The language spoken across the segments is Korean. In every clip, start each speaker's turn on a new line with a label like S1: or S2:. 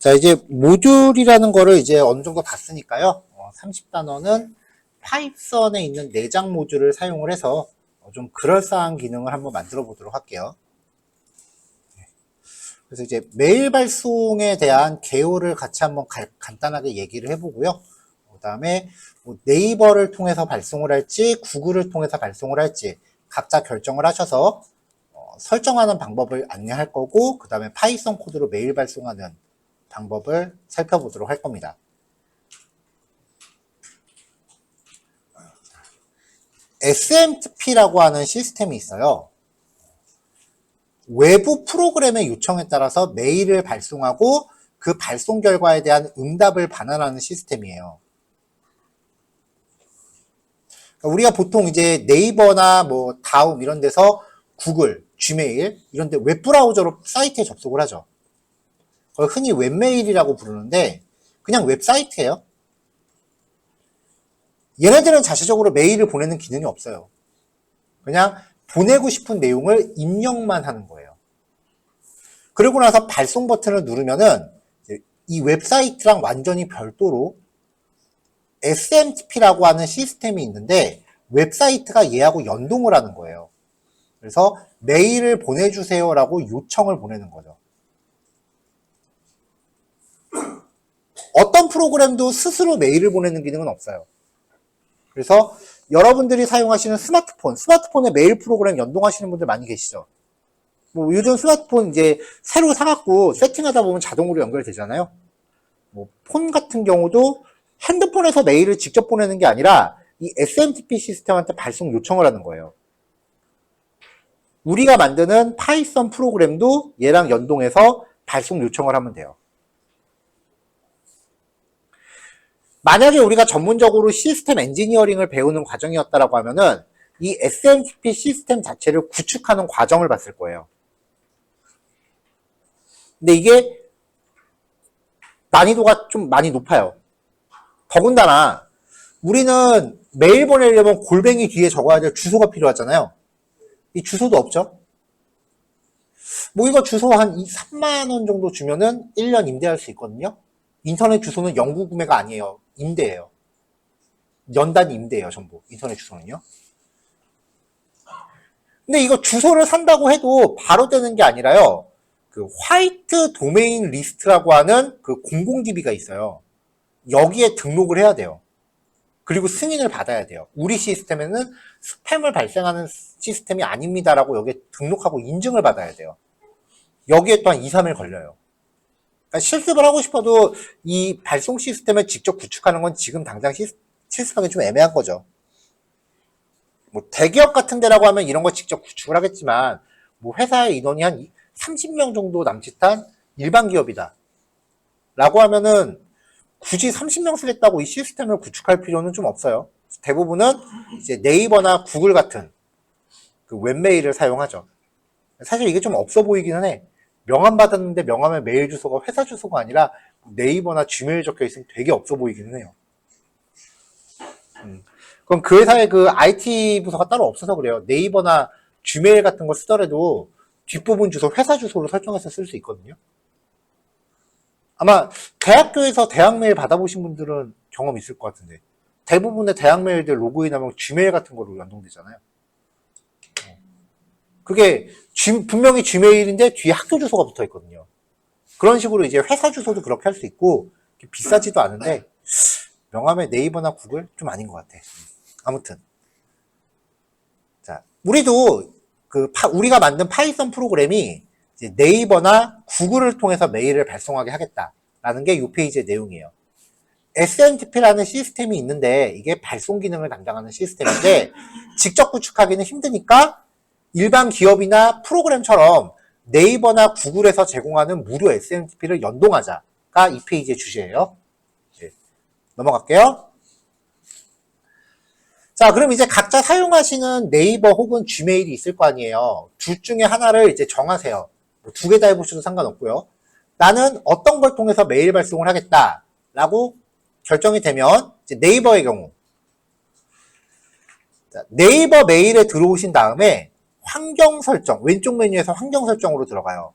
S1: 자, 이제 모듈이라는 거를 이제 어느 정도 봤으니까요. 30단원은 파이썬에 있는 내장 모듈을 사용을 해서 좀 그럴싸한 기능을 한번 만들어 보도록 할게요. 그래서 이제 메일 발송에 대한 개요를 같이 한번 간단하게 얘기를 해보고요. 그 다음에 뭐 네이버를 통해서 발송을 할지 구글을 통해서 발송을 할지 각자 결정을 하셔서 설정하는 방법을 안내할 거고, 그 다음에 파이썬 코드로 메일 발송하는 방법을 살펴보도록 할 겁니다. SMTP라고 하는 시스템이 있어요. 외부 프로그램의 요청에 따라서 메일을 발송하고 그 발송 결과에 대한 응답을 반환하는 시스템이에요. 그러니까 우리가 보통 이제 네이버나 뭐 다음 이런 데서 구글, 지메일 이런 데 웹브라우저로 사이트에 접속을 하죠. 그걸 흔히 웹메일이라고 부르는데 그냥 웹사이트예요. 얘네들은 자체적으로 메일을 보내는 기능이 없어요. 그냥 보내고 싶은 내용을 입력만 하는 거예요. 그리고 나서 발송 버튼을 누르면은 이 웹사이트랑 완전히 별도로 SMTP라고 하는 시스템이 있는데 웹사이트가 얘하고 연동을 하는 거예요. 그래서 메일을 보내주세요라고 요청을 보내는 거죠. 어떤 프로그램도 스스로 메일을 보내는 기능은 없어요. 그래서 여러분들이 사용하시는 스마트폰에 메일 프로그램 연동하시는 분들 많이 계시죠? 뭐 요즘 스마트폰 이제 새로 사갖고 세팅하다 보면 자동으로 연결되잖아요? 뭐 폰 같은 경우도 핸드폰에서 메일을 직접 보내는 게 아니라 이 SMTP 시스템한테 발송 요청을 하는 거예요. 우리가 만드는 파이썬 프로그램도 얘랑 연동해서 발송 요청을 하면 돼요. 만약에 우리가 전문적으로 시스템 엔지니어링을 배우는 과정이었다라고 하면은 이 SMTP 시스템 자체를 구축하는 과정을 봤을 거예요. 근데 이게 난이도가 좀 많이 높아요. 더군다나 우리는 메일 보내려면 골뱅이 뒤에 적어야 될 주소가 필요하잖아요. 이 주소도 없죠. 뭐 이거 주소 한 3만 원 정도 주면은 1년 임대할 수 있거든요. 인터넷 주소는 영구 구매가 아니에요. 임대예요. 연단 임대예요, 전부. 인터넷 주소는요. 근데 이거 주소를 산다고 해도 바로 되는 게 아니라요. 그 화이트 도메인 리스트라고 하는 그 공공DB가 있어요. 여기에 등록을 해야 돼요. 그리고 승인을 받아야 돼요. 우리 시스템에는 스팸을 발생하는 시스템이 아닙니다라고 여기에 등록하고 인증을 받아야 돼요. 여기에 또한 2, 3일 걸려요. 그러니까 실습을 하고 싶어도 이 발송 시스템을 직접 구축하는 건 지금 당장 실습하기 좀 애매한 거죠. 뭐 대기업 같은 데라고 하면 이런 거 직접 구축을 하겠지만 뭐 회사의 인원이 한 30명 정도 남짓한 일반 기업이다 라고 하면은 굳이 30명 쓰겠다고 이 시스템을 구축할 필요는 좀 없어요. 대부분은 이제 네이버나 구글 같은 그 웹메일을 사용하죠. 사실 이게 좀 없어 보이기는 해. 명함 받았는데 명함의 메일 주소가 회사 주소가 아니라 네이버나 지메일 적혀 있으면 되게 없어 보이기는 해요. 그럼 그 회사에 그 IT 부서가 따로 없어서 그래요. 네이버나 지메일 같은 거 쓰더라도 뒷부분 주소 회사 주소로 설정해서 쓸 수 있거든요. 아마 대학교에서 대학 메일 받아보신 분들은 경험 있을 것 같은데 대부분의 대학 메일들 로그인하면 지메일 같은 거로 연동되잖아요. 그게 분명히 지메일인데 뒤에 학교 주소가 붙어 있거든요. 그런 식으로 이제 회사 주소도 그렇게 할 수 있고 비싸지도 않은데 명함에 네이버나 구글 좀 아닌 것 같아. 아무튼 자 우리도 우리가 만든 파이썬 프로그램이 이제 네이버나 구글을 통해서 메일을 발송하게 하겠다라는 게 이 페이지의 내용이에요. SMTP라는 시스템이 있는데 이게 발송 기능을 담당하는 시스템인데 직접 구축하기는 힘드니까 일반 기업이나 프로그램처럼 네이버나 구글에서 제공하는 무료 SMTP를 연동하자가 이 페이지의 주제예요. 네. 넘어갈게요. 자, 그럼 이제 각자 사용하시는 네이버 혹은 지메일이 있을 거 아니에요. 둘 중에 하나를 이제 정하세요. 뭐 2개 다 해보셔도 상관없고요. 나는 어떤 걸 통해서 메일 발송을 하겠다라고 결정이 되면 이제 네이버의 경우 자, 네이버 메일에 들어오신 다음에 환경 설정, 왼쪽 메뉴에서 환경 설정으로 들어가요.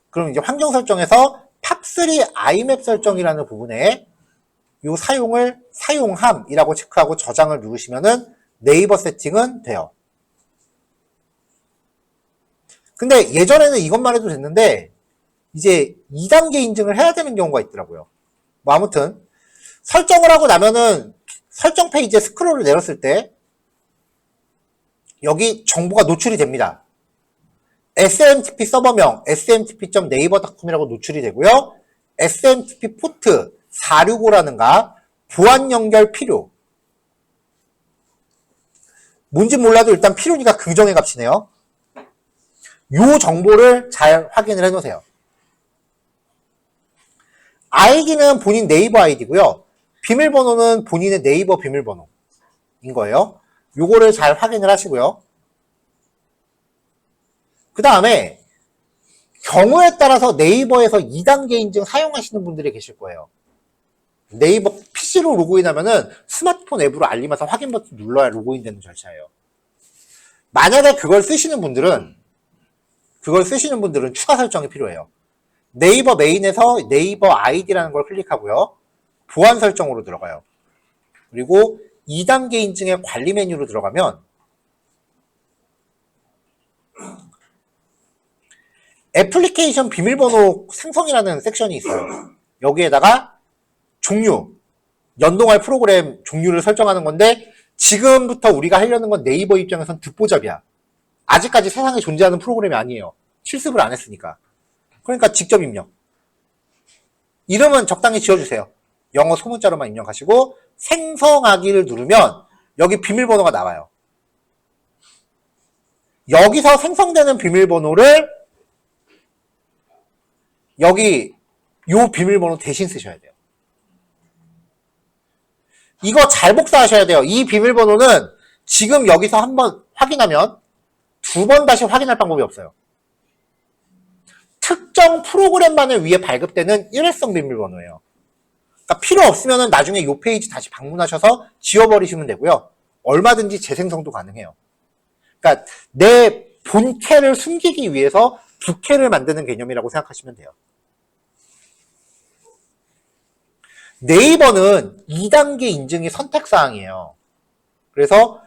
S1: 그럼 이제 환경 설정에서 탑3 IMAP 설정이라는 부분에 이 사용함이라고 체크하고 저장을 누르시면은 네이버 세팅은 돼요. 근데 예전에는 이것만 해도 됐는데 이제 2단계 인증을 해야 되는 경우가 있더라고요. 뭐 아무튼 설정을 하고 나면은 설정 페이지에 스크롤을 내렸을 때 여기 정보가 노출이 됩니다. SMTP 서버명 smtp.naver.com이라고 노출이 되고요. SMTP 포트 465라는가 보안 연결 필요. 뭔지 몰라도 일단 필요니까 긍정의 값이네요. 요 정보를 잘 확인을 해 놓으세요. 아이디는 본인 네이버 아이디고요. 비밀번호는 본인의 네이버 비밀번호인 거예요. 요거를 잘 확인을 하시고요. 그 다음에 경우에 따라서 네이버에서 2단계 인증 사용하시는 분들이 계실 거예요. 네이버 PC로 로그인하면은 스마트폰 앱으로 알림 와서 확인 버튼 눌러야 로그인 되는 절차예요. 만약에 그걸 쓰시는 분들은 추가 설정이 필요해요. 네이버 메인에서 네이버 아이디라는 걸 클릭하고요. 보안 설정으로 들어가요. 그리고 2단계 인증의 관리 메뉴로 들어가면 애플리케이션 비밀번호 생성이라는 섹션이 있어요. 여기에다가 종류, 연동할 프로그램 종류를 설정하는 건데 지금부터 우리가 하려는 건 네이버 입장에선 듣보잡이야. 아직까지 세상에 존재하는 프로그램이 아니에요. 실습을 안 했으니까. 그러니까 직접 입력. 이름은 적당히 지어주세요. 영어 소문자로만 입력하시고 생성하기를 누르면 여기 비밀번호가 나와요. 여기서 생성되는 비밀번호를 여기 요 비밀번호 대신 쓰셔야 돼요. 이거 잘 복사하셔야 돼요. 이 비밀번호는 지금 여기서 한번 확인하면 두 번 다시 확인할 방법이 없어요. 특정 프로그램만을 위해 발급되는 일회성 비밀번호예요. 그러니까 필요 없으면 나중에 이 페이지 다시 방문하셔서 지워버리시면 되고요. 얼마든지 재생성도 가능해요. 그러니까 내 본캐를 숨기기 위해서 부캐를 만드는 개념이라고 생각하시면 돼요. 네이버는 2단계 인증이 선택사항이에요. 그래서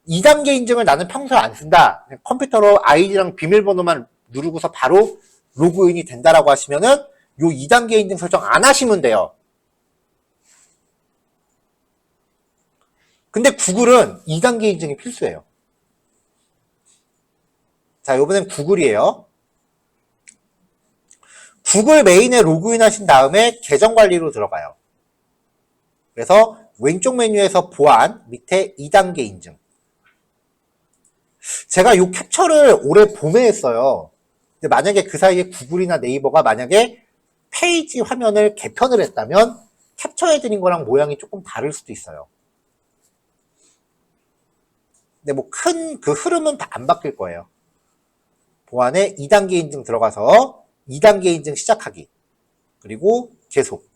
S1: 2단계 인증을 나는 평소에 안 쓴다. 컴퓨터로 아이디랑 비밀번호만 누르고서 바로 로그인이 된다라고 하시면은 요 2단계 인증 설정 안 하시면 돼요. 근데 구글은 2단계 인증이 필수예요. 자, 이번엔 구글이에요. 구글 메인에 로그인 하신 다음에 계정 관리로 들어가요. 그래서 왼쪽 메뉴에서 보안, 밑에 2단계 인증. 제가 이 캡처를 올해 봄에 했어요. 근데 만약에 그 사이에 구글이나 네이버가 만약에 페이지 화면을 개편을 했다면 캡처해드린 거랑 모양이 조금 다를 수도 있어요. 근데 뭐 큰 그 흐름은 다 안 바뀔 거예요. 보안에 2단계 인증 들어가서 2단계 인증 시작하기. 그리고 계속.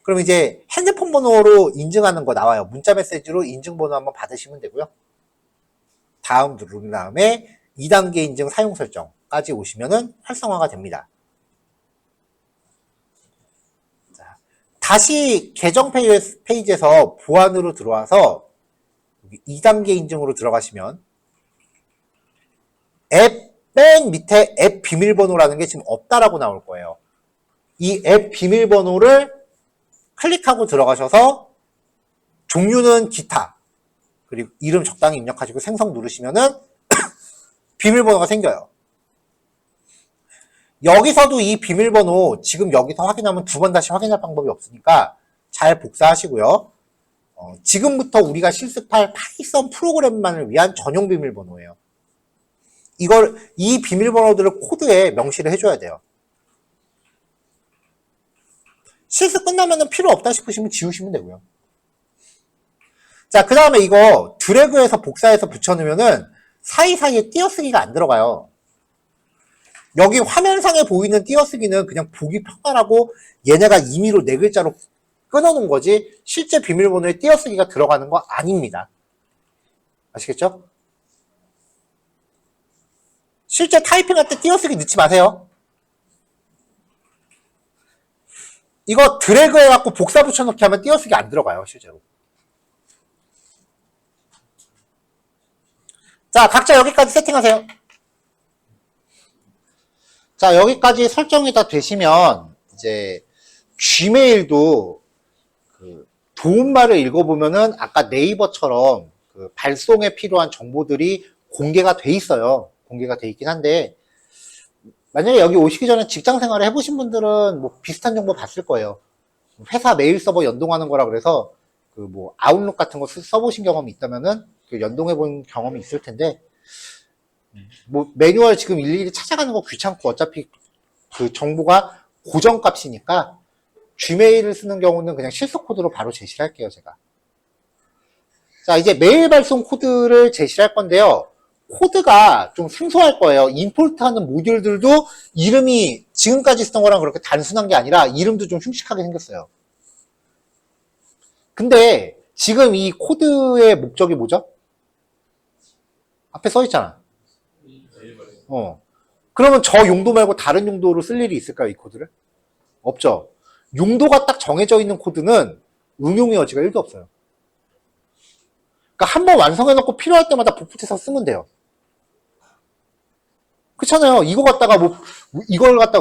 S1: 그럼 이제 핸드폰 번호로 인증하는 거 나와요. 문자 메시지로 인증번호 한번 받으시면 되고요. 다음 누른 다음에 2단계 인증 사용 설정까지 오시면은 활성화가 됩니다. 자, 다시 계정 페이지에서 보안으로 들어와서 2단계 인증으로 들어가시면 앱 맨 밑에 앱 비밀번호라는 게 지금 없다라고 나올 거예요. 이 앱 비밀번호를 클릭하고 들어가셔서 종류는 기타 그리고 이름 적당히 입력하시고 생성 누르시면은 비밀번호가 생겨요. 여기서도 이 비밀번호 지금 여기서 확인하면 두 번 다시 확인할 방법이 없으니까 잘 복사하시고요. 지금부터 우리가 실습할 파이썬 프로그램만을 위한 전용 비밀번호예요. 이 비밀번호들을 코드에 명시를 해줘야 돼요. 실습 끝나면 필요 없다 싶으시면 지우시면 되고요. 자, 그 다음에 이거 드래그해서 복사해서 붙여놓으면은 사이사이에 띄어쓰기가 안 들어가요. 여기 화면상에 보이는 띄어쓰기는 그냥 보기 편하라고 얘네가 임의로 4글자로 끊어놓은 거지 실제 비밀번호에 띄어쓰기가 들어가는 거 아닙니다. 아시겠죠? 실제 타이핑할 때 띄어쓰기 넣지 마세요. 이거 드래그 해갖고 복사 붙여넣기 하면 띄어쓰기 안 들어가요, 실제로. 자, 각자 여기까지 세팅하세요. 자, 여기까지 설정이 다 되시면, 이제, Gmail도 그 도움말을 읽어보면은 아까 네이버처럼 그 발송에 필요한 정보들이 공개가 돼 있어요. 공개가 돼 있긴 한데, 만약에 여기 오시기 전에 직장 생활을 해보신 분들은 뭐 비슷한 정보 봤을 거예요. 회사 메일 서버 연동하는 거라 그래서 그 뭐 아웃룩 같은 거 써보신 경험이 있다면은 그 연동해 본 경험이 있을 텐데, 뭐 매뉴얼 지금 일일이 찾아가는 거 귀찮고 어차피 그 정보가 고정값이니까 Gmail을 쓰는 경우는 그냥 실수 코드로 바로 제시를 할게요, 제가. 자, 이제 메일 발송 코드를 제시를 할 건데요. 코드가 좀 생소할 거예요. 임포트하는 모듈들도 이름이 지금까지 쓰던 거랑 그렇게 단순한 게 아니라 이름도 좀 흉측하게 생겼어요. 근데 지금 이 코드의 목적이 뭐죠? 앞에 써 있잖아. 그러면 저 용도 말고 다른 용도로 쓸 일이 있을까요, 이 코드를? 없죠. 용도가 딱 정해져 있는 코드는 응용의 여지가 1도 없어요. 그러니까 한번 완성해놓고 필요할 때마다 복붙해서 쓰면 돼요. 그렇잖아요. 이걸 갖다가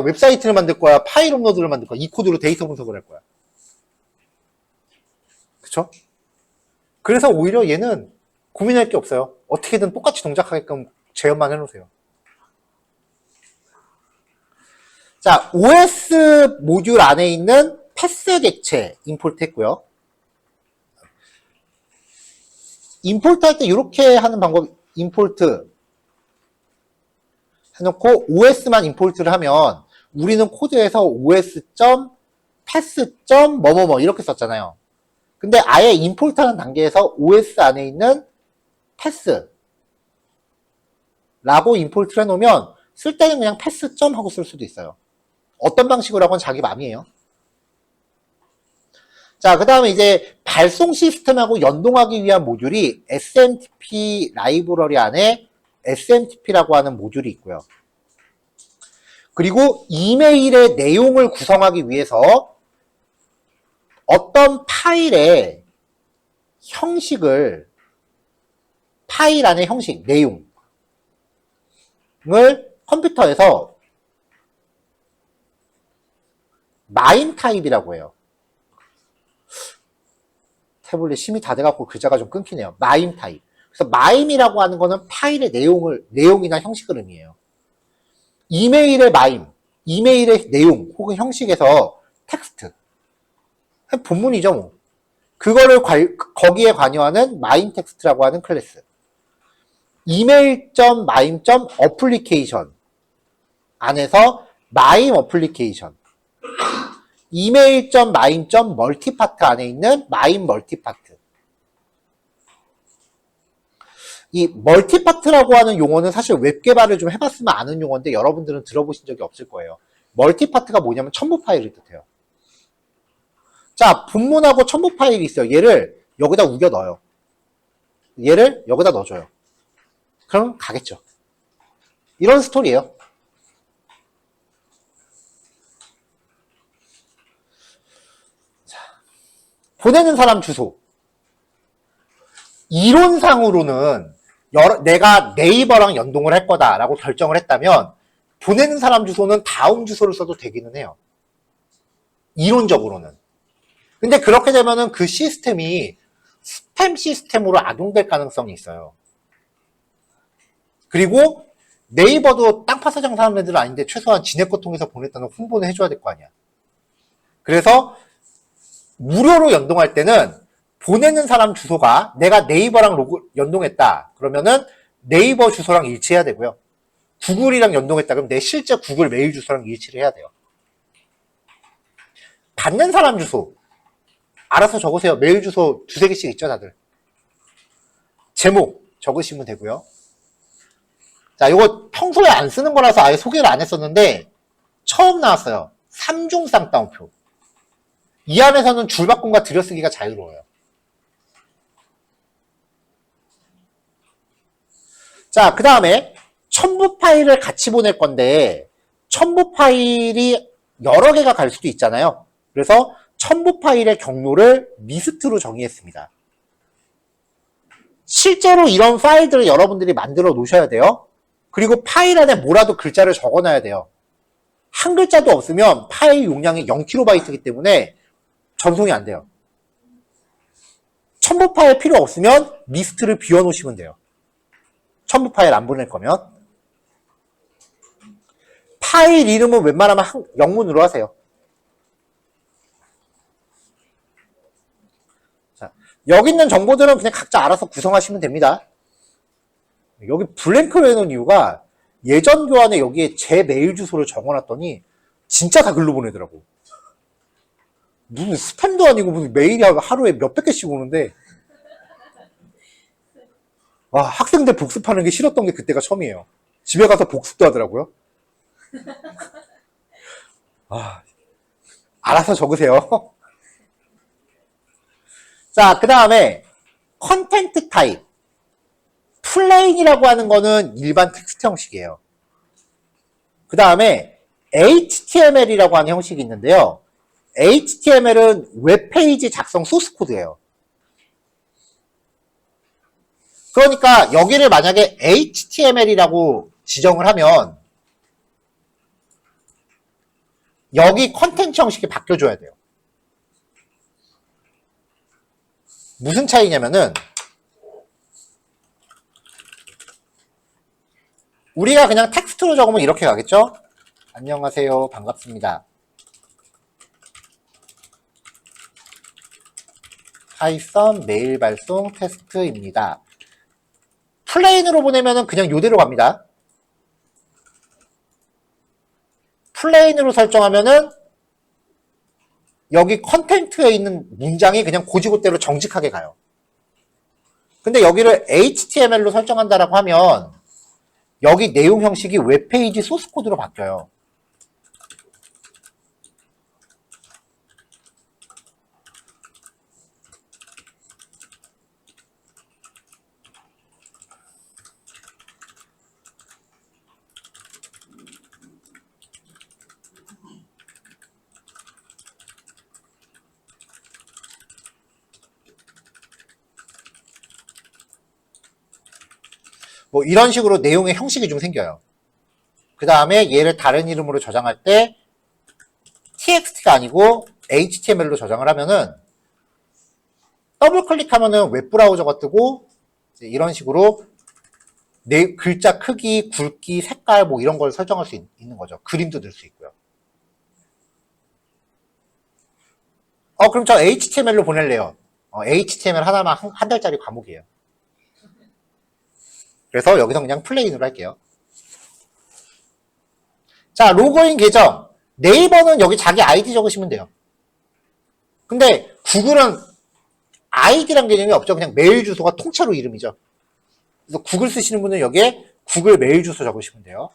S1: 웹사이트를 만들 거야, 파일 업로드를 만들 거야, 이 코드로 데이터 분석을 할 거야. 그쵸? 그래서 오히려 얘는 고민할 게 없어요. 어떻게든 똑같이 동작하게끔 재현만 해놓으세요. 자, OS 모듈 안에 있는 패스 객체 임포트 했고요. 임포트 할 때 이렇게 하는 방법, 임포트 해놓고 OS만 임포트를 하면 우리는 코드에서 os.pass. 뭐뭐뭐 이렇게 썼잖아요. 근데 아예 임포트하는 단계에서 OS 안에 있는 패스라고 임포트를 해놓으면 쓸 때는 그냥 패스. 하고 쓸 수도 있어요. 어떤 방식으로 하건 자기 맘이에요. 자, 그 다음에 이제 발송 시스템하고 연동하기 위한 모듈이 SMTP 라이브러리 안에 SMTP라고 하는 모듈이 있고요. 그리고 이메일의 내용을 구성하기 위해서 어떤 파일의 형식을, 파일 안의 형식, 내용을 컴퓨터에서 마임 타입이라고 해요. 태블릿 심이 다 돼갖고 글자가 좀 끊기네요. 마임 타입. 그래서 마임이라고 하는 거는 파일의 내용이나 형식을 의미해요. 이메일의 마임, 이메일의 내용 혹은 형식에서 텍스트. 본문이죠, 뭐. 그거를 거기에 관여하는 마임 텍스트라고 하는 클래스. 이메일.마임.어플리케이션 안에서 마임 어플리케이션. 이메일.마임.멀티파트 안에 있는 마임 멀티파트. 이 멀티파트라고 하는 용어는 사실 웹 개발을 좀 해봤으면 아는 용어인데 여러분들은 들어보신 적이 없을 거예요. 멀티파트가 뭐냐면 첨부 파일을 뜻해요. 자, 본문하고 첨부 파일이 있어요. 얘를 여기다 우겨 넣어요. 얘를 여기다 넣어줘요. 그럼 가겠죠. 이런 스토리예요. 자, 보내는 사람 주소. 이론상으로는 내가 네이버랑 연동을 할 거다라고 결정을 했다면 보내는 사람 주소는 다음 주소를 써도 되기는 해요. 이론적으로는. 근데 그렇게 되면은 그 시스템이 스팸 시스템으로 악용될 가능성이 있어요. 그리고 네이버도 땅 파서 장사하는 애들은 아닌데 최소한 지네 거 통해서 보냈다는 홍보는 해줘야 될 거 아니야. 그래서 무료로 연동할 때는 보내는 사람 주소가 내가 네이버랑 연동했다. 그러면은 네이버 주소랑 일치해야 되고요. 구글이랑 연동했다. 그럼 내 실제 구글 메일 주소랑 일치를 해야 돼요. 받는 사람 주소. 알아서 적으세요. 메일 주소 2-3개씩 있죠, 다들. 제목 적으시면 되고요. 자, 이거 평소에 안 쓰는 거라서 아예 소개를 안 했었는데 처음 나왔어요. 3중 쌍따옴표. 이 안에서는 줄바꿈과 들여쓰기가 자유로워요. 자, 그 다음에 첨부 파일을 같이 보낼 건데 첨부 파일이 여러 개가 갈 수도 있잖아요. 그래서 첨부 파일의 경로를 리스트로 정의했습니다. 실제로 이런 파일들을 여러분들이 만들어 놓으셔야 돼요. 그리고 파일 안에 뭐라도 글자를 적어놔야 돼요. 한 글자도 없으면 파일 용량이 0kB이기 때문에 전송이 안 돼요. 첨부 파일 필요 없으면 리스트를 비워놓으시면 돼요. 첨부 파일 안 보낼 거면. 파일 이름은 웬만하면 영문으로 하세요. 자, 여기 있는 정보들은 그냥 각자 알아서 구성하시면 됩니다. 여기 블랭크로 해놓은 이유가 예전 교환에 여기에 제 메일 주소를 적어놨더니 진짜 다 글로 보내더라고. 무슨 스팸도 아니고 무슨 메일이 하루에 몇백 개씩 오는데 와, 학생들 복습하는 게 싫었던 게 그때가 처음이에요. 집에 가서 복습도 하더라고요. 알아서 적으세요. 자, 그 다음에 컨텐트 타입. 플레인이라고 하는 거는 일반 텍스트 형식이에요. 그 다음에 HTML이라고 하는 형식이 있는데요. HTML은 웹페이지 작성 소스 코드예요. 그러니까 여기를 만약에 HTML이라고 지정을 하면 여기 컨텐츠 형식이 바뀌어줘야 돼요. 무슨 차이냐면은 우리가 그냥 텍스트로 적으면 이렇게 가겠죠? 안녕하세요. 반갑습니다. 파이썬 메일 발송 테스트입니다. 플레인으로 보내면은 그냥 이대로 갑니다. 플레인으로 설정하면은 여기 컨텐트에 있는 문장이 그냥 고지고대로 정직하게 가요. 근데 여기를 HTML로 설정한다라고 하면 여기 내용 형식이 웹페이지 소스 코드로 바뀌어요. 뭐 이런 식으로 내용의 형식이 좀 생겨요. 그 다음에 얘를 다른 이름으로 저장할 때 txt가 아니고 html로 저장을 하면은 더블 클릭하면은 웹브라우저가 뜨고 이런 식으로 글자 크기, 굵기, 색깔 뭐 이런 걸 설정할 수 있는 거죠. 그림도 넣을 수 있고요. 그럼 저 HTML로 보낼래요. HTML 하나만 한 달짜리 과목이에요. 그래서 여기서 그냥 플레인으로 할게요. 자, 로그인 계정. 네이버는 여기 자기 아이디 적으시면 돼요. 근데 구글은 아이디란 개념이 없죠. 그냥 메일 주소가 통째로 이름이죠. 그래서 구글 쓰시는 분은 여기에 구글 메일 주소 적으시면 돼요.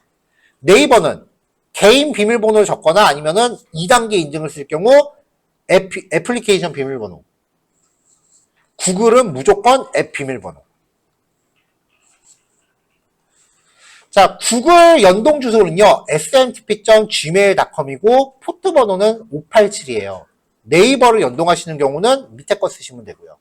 S1: 네이버는 개인 비밀번호를 적거나 아니면은 2단계 인증을 쓸 경우 애플리케이션 비밀번호. 구글은 무조건 앱 비밀번호. 자, 구글 연동 주소는요, smtp.gmail.com이고, 포트 번호는 587이에요. 네이버를 연동하시는 경우는 밑에 거 쓰시면 되고요.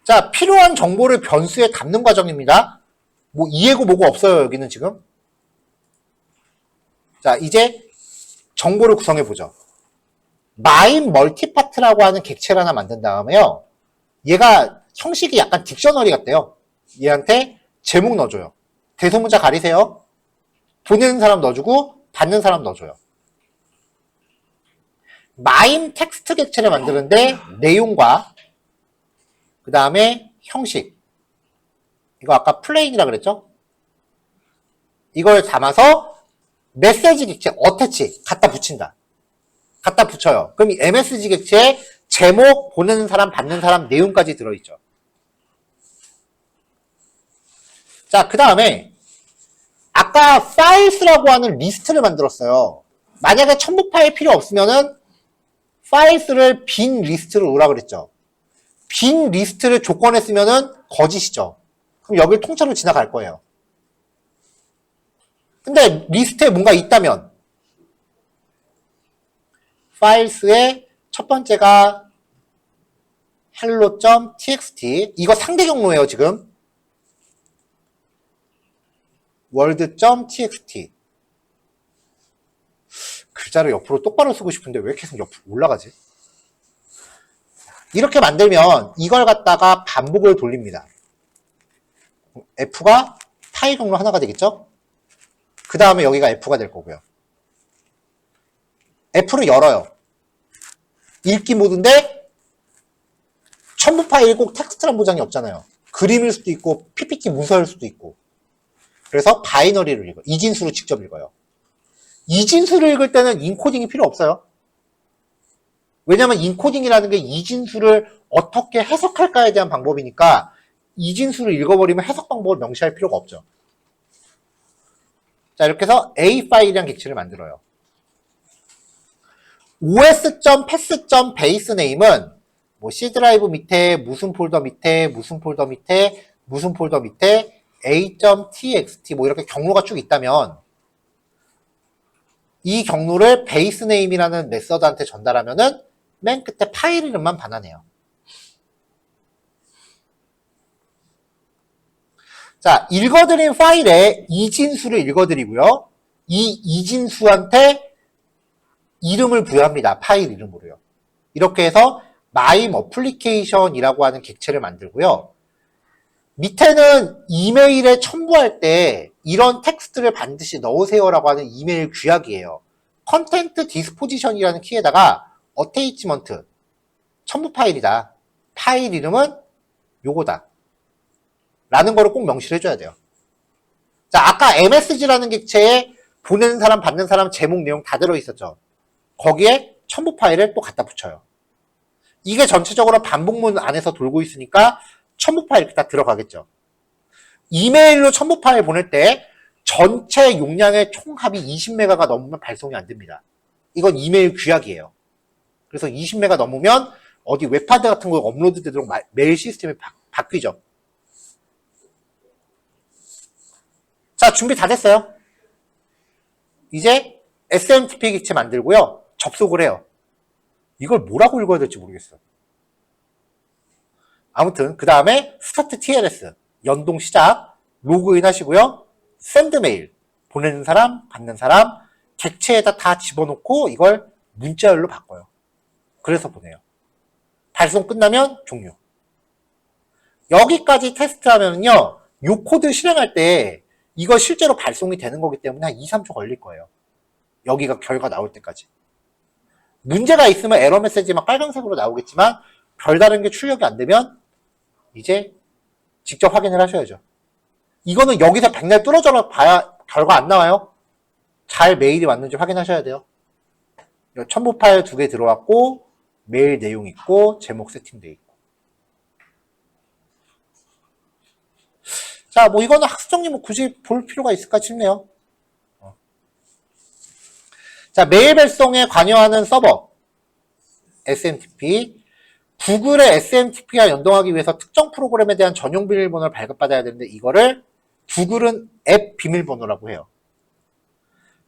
S1: 자, 필요한 정보를 변수에 담는 과정입니다. 뭐, 이해고 뭐고 없어요, 여기는 지금. 자, 이제 정보를 구성해보죠. 마인 멀티파트라고 하는 객체를 하나 만든 다음에요. 얘가 형식이 약간 딕셔너리 같대요. 얘한테 제목 넣어줘요. 대소문자 가리세요. 보내는 사람 넣어주고 받는 사람 넣어줘요. 마임 텍스트 객체를 만드는데 내용과 그 다음에 형식, 이거 아까 플레인이라 그랬죠? 이걸 담아서 메시지 객체 어태치 갖다 붙인다. 갖다 붙여요. 그럼 이 MSG 객체에 제목, 보내는 사람, 받는 사람, 내용까지 들어있죠. 자, 그 다음에 아까 파일스라고 하는 리스트를 만들었어요. 만약에 첨부 파일 필요 없으면은 파일스를 빈 리스트로 오라 그랬죠. 빈 리스트를 조건에 쓰면은 거짓이죠. 그럼 여기를 통째로 지나갈 거예요. 근데 리스트에 뭔가 있다면 파일스의 첫 번째가 hello.txt. 이거 상대 경로예요, 지금. world.txt. 글자를 옆으로 똑바로 쓰고 싶은데 왜 계속 옆으로 올라가지? 이렇게 만들면 이걸 갖다가 반복을 돌립니다. F가 파일 경로 하나가 되겠죠? 그 다음에 여기가 F가 될 거고요. F를 열어요. 읽기 모드인데 첨부 파일이 꼭 텍스트란 보장이 없잖아요. 그림일 수도 있고 PPT 문서일 수도 있고. 그래서 바이너리를 읽어요. 이진수로 직접 읽어요. 이진수를 읽을 때는 인코딩이 필요 없어요. 왜냐면 인코딩이라는 게 이진수를 어떻게 해석할까에 대한 방법이니까 이진수를 읽어버리면 해석 방법을 명시할 필요가 없죠. 자, 이렇게 해서 A 파일이라는 객체를 만들어요. os.pass.base name은 뭐 C 드라이브 밑에 무슨 폴더 밑에 무슨 폴더 밑에 무슨 폴더 밑에 a.txt 뭐 이렇게 경로가 쭉 있다면 이 경로를 base name이라는 메서드한테 전달하면은 맨 끝에 파일 이름만 반환해요. 자, 읽어드린 파일에 이진수를 읽어드리고요. 이 이진수한테 이름을 부여합니다. 파일 이름으로요. 이렇게 해서 myapplication이라고 하는 객체를 만들고요. 밑에는 이메일에 첨부할 때 이런 텍스트를 반드시 넣으세요라고 하는 이메일 규약이에요. 컨텐트 디스포지션이라는 키에다가 어테이치먼트 첨부 파일이다. 파일 이름은 요거다. 라는 거를 꼭 명시를 해줘야 돼요. 자, 아까 MSG라는 객체에 보내는 사람, 받는 사람, 제목, 내용 다 들어있었죠. 거기에 첨부 파일을 또 갖다 붙여요. 이게 전체적으로 반복문 안에서 돌고 있으니까 첨부 파일 다 들어가겠죠. 이메일로 첨부 파일 보낼 때 전체 용량의 총합이 20메가가 넘으면 발송이 안 됩니다. 이건 이메일 규약이에요. 그래서 20메가 넘으면 어디 웹하드 같은 거 업로드 되도록 메일 시스템이 바뀌죠. 자, 준비 다 됐어요. 이제 SMTP 객체 만들고요. 접속을 해요. 이걸 뭐라고 읽어야 될지 모르겠어. 아무튼 그 다음에 스타트 TLS 연동 시작 로그인 하시고요. 샌드 메일 보내는 사람 받는 사람 객체에다 다 집어넣고 이걸 문자열로 바꿔요. 그래서 보내요. 발송 끝나면 종료. 여기까지 테스트하면요. 요 코드 실행할 때 이거 실제로 발송이 되는 거기 때문에 한 2, 3초 걸릴 거예요. 여기가 결과 나올 때까지. 문제가 있으면 에러 메시지 막 빨간색으로 나오겠지만 별다른 게 출력이 안 되면 이제 직접 확인을 하셔야죠. 이거는 여기서 백날 뚫어져 봐야 결과 안 나와요. 잘 메일이 왔는지 확인하셔야 돼요. 첨부 파일 2개 들어왔고 메일 내용 있고 제목 세팅돼 있고. 자, 뭐 이거는 학습 정리 뭐 굳이 볼 필요가 있을까 싶네요. 자, 메일 발송에 관여하는 서버 SMTP. 구글의 SMTP와 연동하기 위해서 특정 프로그램에 대한 전용 비밀번호를 발급받아야 되는데 이거를 구글은 앱 비밀번호라고 해요.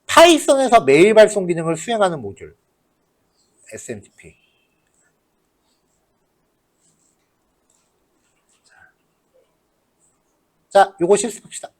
S1: 파이썬에서 메일 발송 기능을 수행하는 모듈 SMTP. 자, 요거 실습합시다.